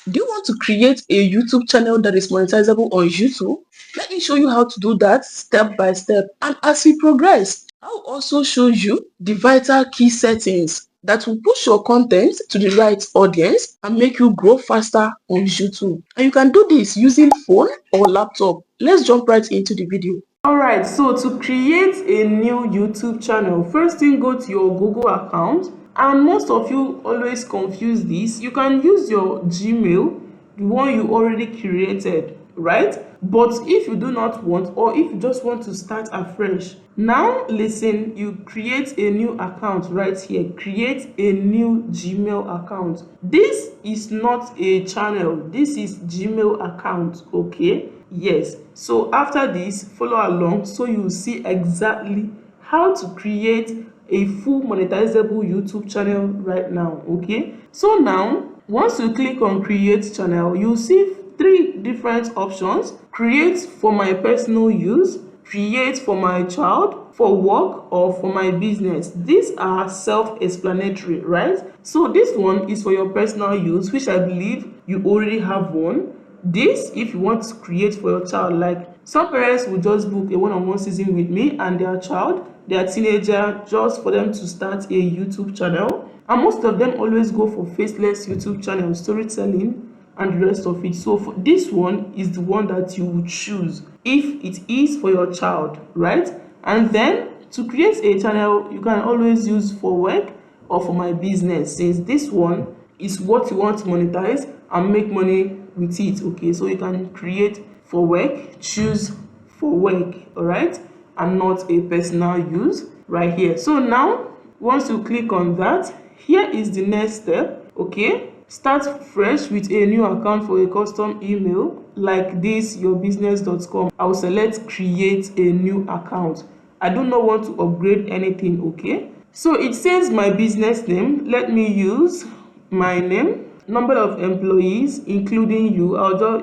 Do you want to create a YouTube channel that is monetizable on YouTube? Let me show you how to do that step by step, and as we progress, I'll also show you the vital key settings that will push your content to the right audience and make you grow faster on YouTube. And you can do this using phone or laptop. Let's jump right into the video. Alright, so to create a new YouTube channel, first thing, go to your Google account, and most of you always confuse this. You can use your Gmail, the one you already created, right? But if you do not want, or if you just want to start afresh, now listen, you create a new account right here. Create a new Gmail account. This is not a channel, this is Gmail account, okay? Yes, so after this, follow along so you see exactly how to create a full monetizable YouTube channel right now. Okay, so now once you click on create channel, you see three different options: create for my personal use, create for my child, for work, or for my business. These are self-explanatory, right? So this one is for your personal use, which I believe you already have one. This, if you want to create for your child, like some parents will just book a one-on-one season with me and their child, their teenager, just for them to start a YouTube channel. And most of them always go for Faceless YouTube channel, storytelling, and the rest of it. So for this one is the one that you would choose if it is for your child, right? And then to create a channel, you can always use for work or for my business, since this one is what you want to monetize and make money with it. Okay, so you can create for work, choose for work, all right, and not a personal use right here. So now once you click on that, here is the next step. Okay, start fresh with a new account for a custom email like this, yourbusiness.com. I'll select create a new account. I do not want to upgrade anything. Okay, so it says my business name. Let me use my name. Number of employees including you,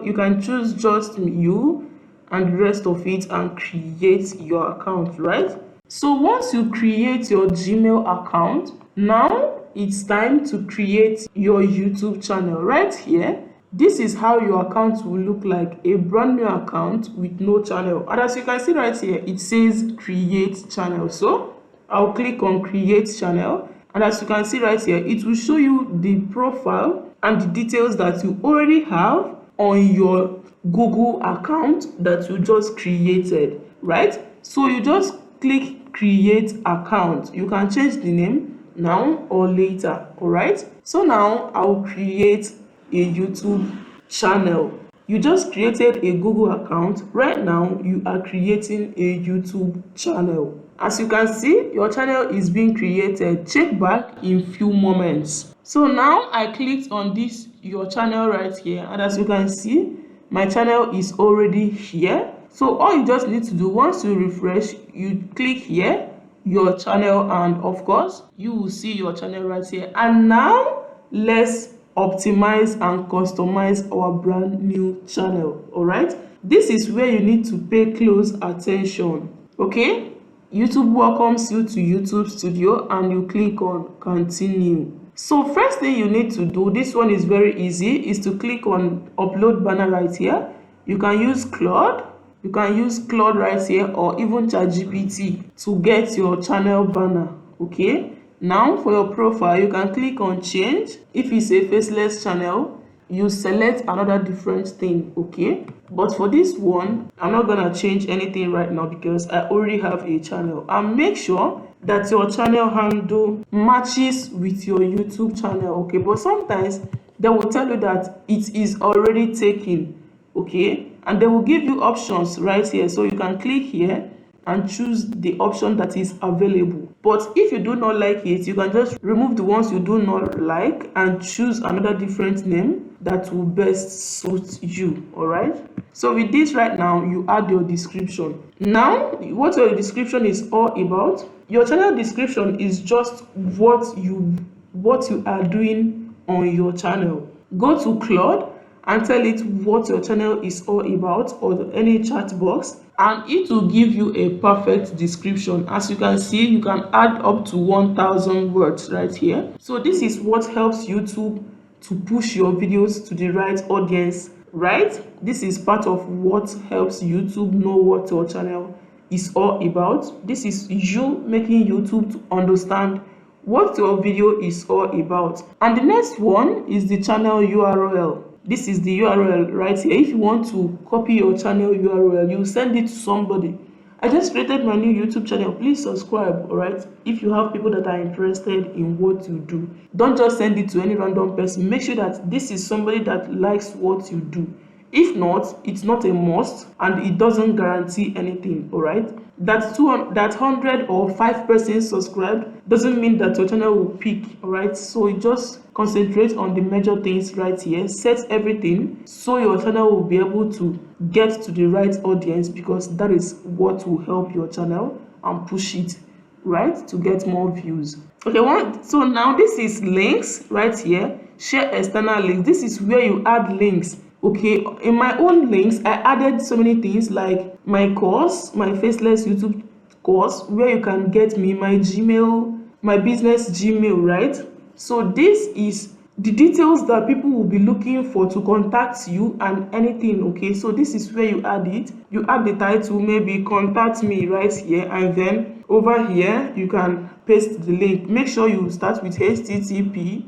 you can choose just you and the rest of it and create your account, right? So once you create your Gmail account, now it's time to create your YouTube channel. Right here, this is how your account will look like: a brand new account with no channel. And as you can see right here, it says create channel. So I'll click on create channel, and as you can see right here, it will show you the profile and the details that you already have on your Google account that you just created, right? So you just click create account. You can change the name now or later, all right? So now I'll create a YouTube channel. You just created a Google account. Right now you are creating a YouTube channel. As you can see, your channel is being created. Check back in few moments. So now I clicked on this your channel right here, and as you can see, my channel is already here. So all you just need to do, once you refresh, you click here your channel, and of course you will see your channel right here. And now let's optimize and customize our brand new channel. All right, this is where you need to pay close attention. Okay, YouTube welcomes you to YouTube Studio, and you click on continue. So first thing you need to do, this one is very easy, is to click on upload banner right here. You can use Claude, right here, or even ChatGPT to get your channel banner. Okay, now for your profile, you can click on change. If it's a faceless channel, you select another different thing. Okay, but for this one, I'm not gonna change anything right now because I already have a channel. And make sure that your channel handle matches with your YouTube channel. Okay, but sometimes they will tell you that it is already taken. Okay, and they will give you options right here, so you can click here and choose the option that is available. But if you do not like it, you can just remove the ones you do not like and choose another different name that will best suit you. All right, so with this right now, you add your description. Now what your description is all about, your channel description is just what you are doing on your channel. Go to Claude and tell it what your channel is all about, or any chat box, and it will give you a perfect description. As you can see, you can add up to 1,000 words right here. So this is what helps YouTube to push your videos to the right audience, right? This is part of what helps YouTube know what your channel is all about. This is you making YouTube to understand what your video is all about. And the next one is the channel URL. This is the URL right here. If you want to copy your channel URL, you send it to somebody. I just created my new YouTube channel. Please subscribe, alright? If you have people that are interested in what you do, don't just send it to any random person. Make sure that this is somebody that likes what you do. If not, it's not a must and it doesn't guarantee anything, alright? That 100 or 5 persons subscribed doesn't mean that your channel will peak, alright? So you just concentrate on the major things right here. Set everything so your channel will be able to get to the right audience, because that is what will help your channel and push it, right, to get more views. Okay, so now this is links right here. Share external links. This is where you add links. Okay, in my own links, I added so many things like my course, my Faceless YouTube course, where you can get me, my Gmail, my business Gmail, right? So this is the details that people will be looking for to contact you and anything. Okay, so this is where you add it. You add the title, maybe contact me right here, and then over here you can paste the link. Make sure you start with HTTP,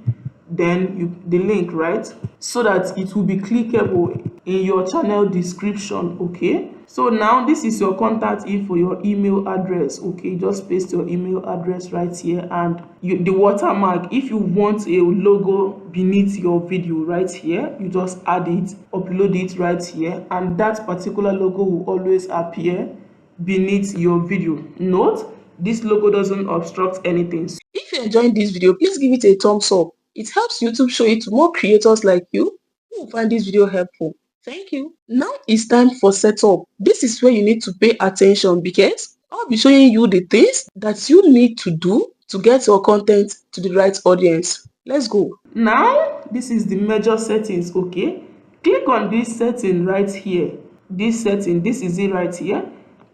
then the link, right, so that it will be clickable in your channel description. Okay, so now this is your contact info, your email address. Okay, just paste your email address right here, and the watermark. If you want a logo beneath your video right here, you just add it, upload it right here, and that particular logo will always appear beneath your video. Note, this logo doesn't obstruct anything. If you're enjoying this video, please give it a thumbs up. It helps YouTube show it to more creators like you who will find this video helpful. Thank you. Now it's time for setup. This is where you need to pay attention, because I'll be showing you the things that you need to do to get your content to the right audience. Let's go. Now this is the major settings. Okay, click on this setting right here. This setting, this is it right here.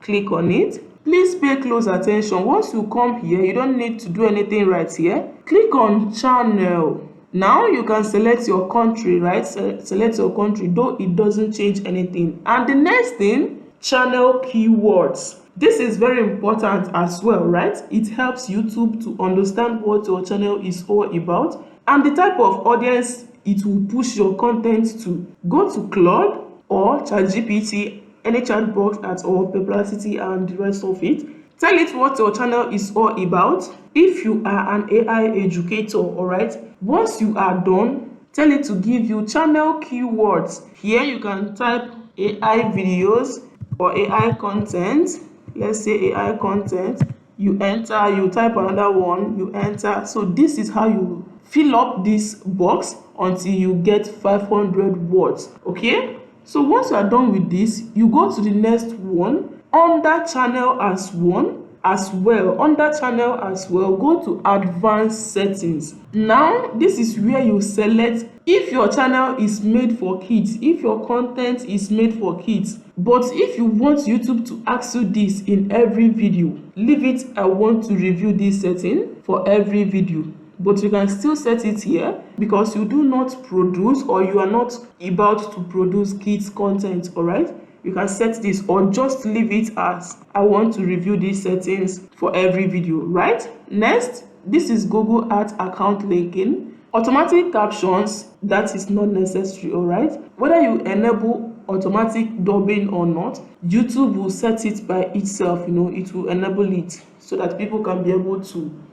Click on it. Please pay close attention. Once you come here, you don't need to do anything right here. Click on channel. Now you can select your country, right? Select your country, though it doesn't change anything. And the next thing, channel keywords. This is very important as well, right? It helps YouTube to understand what your channel is all about and the type of audience it will push your content to. Go to Claude or ChatGPT, any chat box at all, Perplexity and the rest of it. Tell it what your channel is all about. If you are an AI educator, alright, once you are done, tell it to give you channel keywords. Here you can type AI videos or AI content. Let's say AI content. You enter, you type another one, you enter. So this is how you fill up this box until you get 500 words. Okay, so once you are done with this, you go to the next one. Under channel as well, under channel as well, go to advanced settings. Now this is where you select if your channel is made for kids, if your content is made for kids. But if you want YouTube to ask you this in every video, leave it I want to review this setting for every video. But you can still set it here because you do not produce, or you are not about to produce kids content. All right, you can set this, or just leave it as I want to review these settings for every video, right? Next, this is Google Ads account linking. Automatic captions, that is not necessary. All right, whether you enable automatic dubbing or not, YouTube will set it by itself. It will enable it so that people can be able to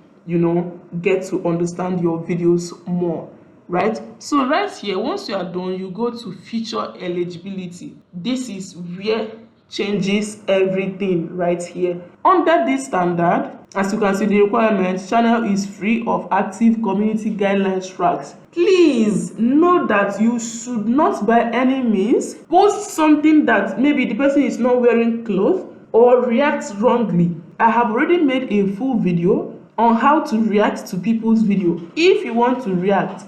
get to understand your videos more, right? So right here, once you are done, you go to feature eligibility. This is where changes everything right here. Under this standard, as you can see, the requirement, channel is free of active community guidelines tracks. Please know that you should not by any means post something that maybe the person is not wearing clothes or reacts wrongly. I have already made a full video on how to react to people's video. If you want to react,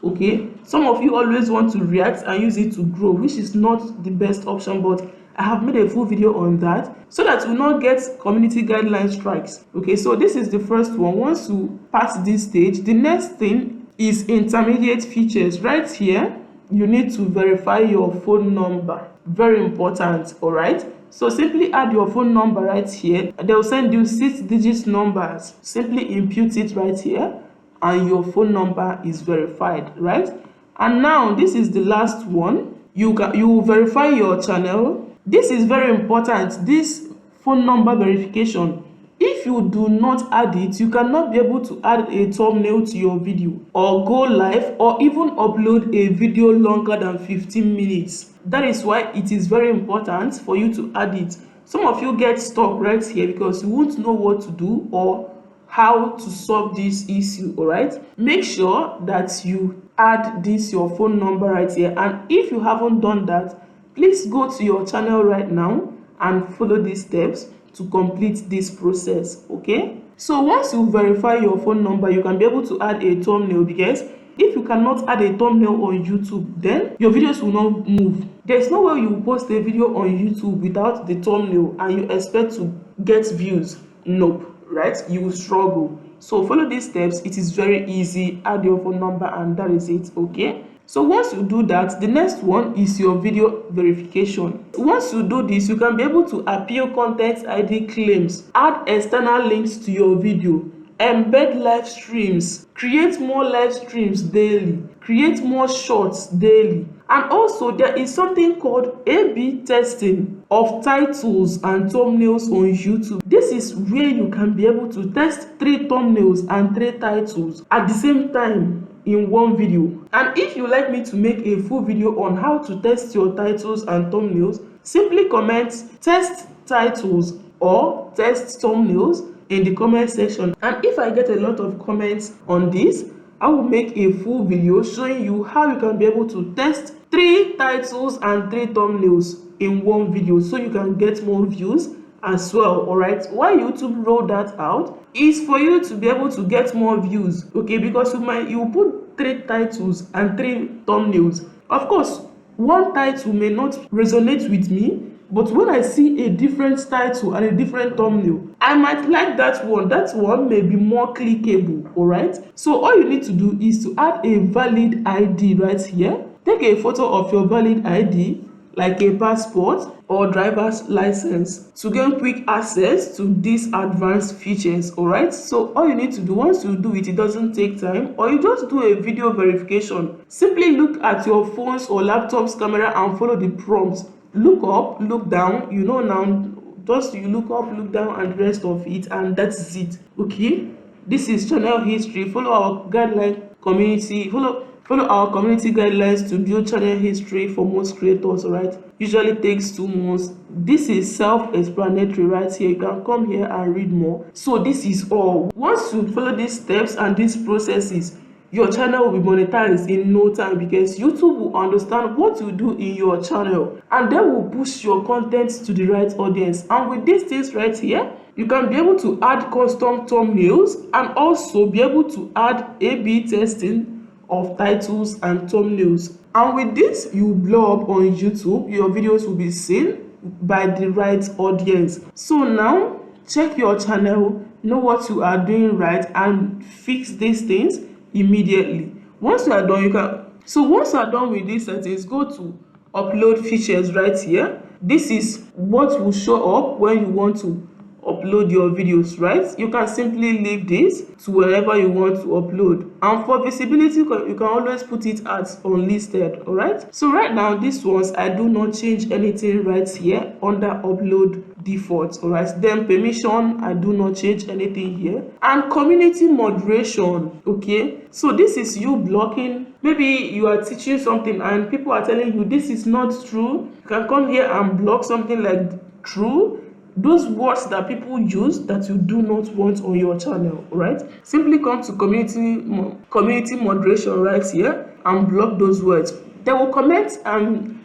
okay, some of you always want to react and use it to grow, which is not the best option, but I have made a full video on that so that you will not get community guideline strikes. Okay, so this is the first one. Once you pass this stage, the next thing is intermediate features. Right here, you need to verify your phone number. Very important. All right, so simply add your phone number right here. They'll send you 6-digit numbers. Simply input it right here and your phone number is verified, right? And now this is the last one. You will verify your channel. This is very important, this phone number verification. If you do not add it, you cannot be able to add a thumbnail to your video or go live or even upload a video longer than 15 minutes. That is why it is very important for you to add it. Some of you get stuck right here because you won't know what to do or how to solve this issue. All right, make sure that you add this your phone number right here, and if you haven't done that, please go to your channel right now and follow these steps to complete this process. Okay, so once you verify your phone number, you can be able to add a thumbnail, because if you cannot add a thumbnail on YouTube, then your videos will not move. There's no way you post a video on YouTube without the thumbnail and you expect to get views. Nope, right? You will struggle. So follow these steps. It is very easy. Add your phone number and that is it. Okay, so once you do that, the next one is your video verification. Once you do this, you can be able to appeal content ID claims, add external links to your video, embed live streams, create more live streams daily, create more shorts daily. And also there is something called A/B testing of titles and thumbnails on YouTube. This is where you can be able to test 3 thumbnails and 3 titles at the same time in one video. And if you like me to make a full video on how to test your titles and thumbnails, simply comment test titles or test thumbnails in the comment section. And if I get a lot of comments on this, I will make a full video showing you how you can be able to test 3 titles and 3 thumbnails in one video, so you can get more views as well. All right, why YouTube rolled that out is for you to be able to get more views. Okay, because you put 3 titles and 3 thumbnails. Of course, one title may not resonate with me, but when I see a different title and a different thumbnail, I might like that one. That one may be more clickable. All right, so all you need to do is to add a valid ID right here. Take a photo of your valid ID, like a passport or driver's license, to gain quick access to these advanced features. All right, so all you need to do, once you do it, it doesn't take time, or you just do a video verification. Simply look at your phone's or laptop's camera and follow the prompts. Look up, look down, you know now, just you look up, look down and the rest of it, and that's it. Okay, this is channel history. Follow our guideline community, follow our community guidelines to build channel history for most creators. All right, usually takes 2 months. This is self-explanatory right here. You can come here and read more. So this is all. Once you follow these steps and these processes, your channel will be monetized in no time, because YouTube will understand what you do in your channel and then will push your content to the right audience. And with these things right here, you can be able to add custom thumbnails and also be able to add A/B testing of titles and thumbnails. And with this, you blow up on YouTube. Your videos will be seen by the right audience. So now check your channel, know what you are doing right, and fix these things immediately. Once you are done, once you are done with these settings, go to upload features right here. This is what will show up when you want to upload your videos, right? You can simply leave this to wherever you want to upload, and for visibility you can always put it as unlisted. All right, so right now these ones I do not change anything right here under upload default. All right, then permission, I do not change anything here, and community moderation. Okay, so this is you blocking. Maybe you are teaching something and people are telling you this is not true. You can come here and block something like true, those words that people use that you do not want on your channel. Right, simply come to community moderation right here and block those words. They will comment and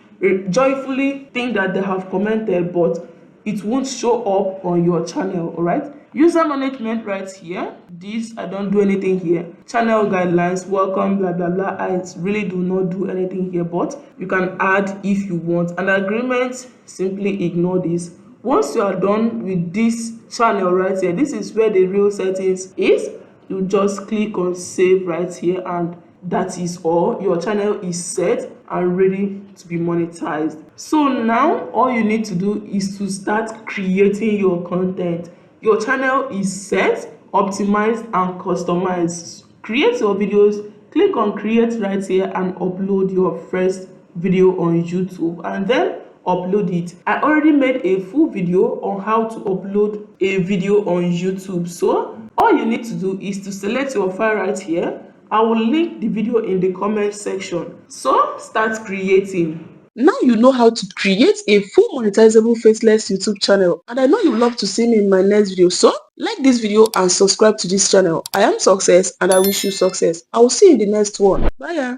joyfully think that they have commented, but it won't show up on your channel. All right, user management right here, this I don't do anything here. Channel guidelines, welcome, blah blah blah, I really do not do anything here, but you can add if you want. An agreement, simply ignore this. Once you are done with this channel right here, this is where the real settings is. you just click on save right here, and that is all. Your channel is set and ready to be monetized. So now all you need to do is to start creating your content. Your channel is set, optimized and customized. Create your videos, click on create right here and upload your first video on YouTube, and then upload it. I already made a full video on how to upload a video on YouTube. So all you need to do is to select your file right here. I will link the video in the comment section. So start creating. Now you know how to create a full monetizable faceless YouTube channel, and I know you love to see me in my next video. So like this video and subscribe to this channel. I am Success and I wish you success. I will see you in the next one. Bye.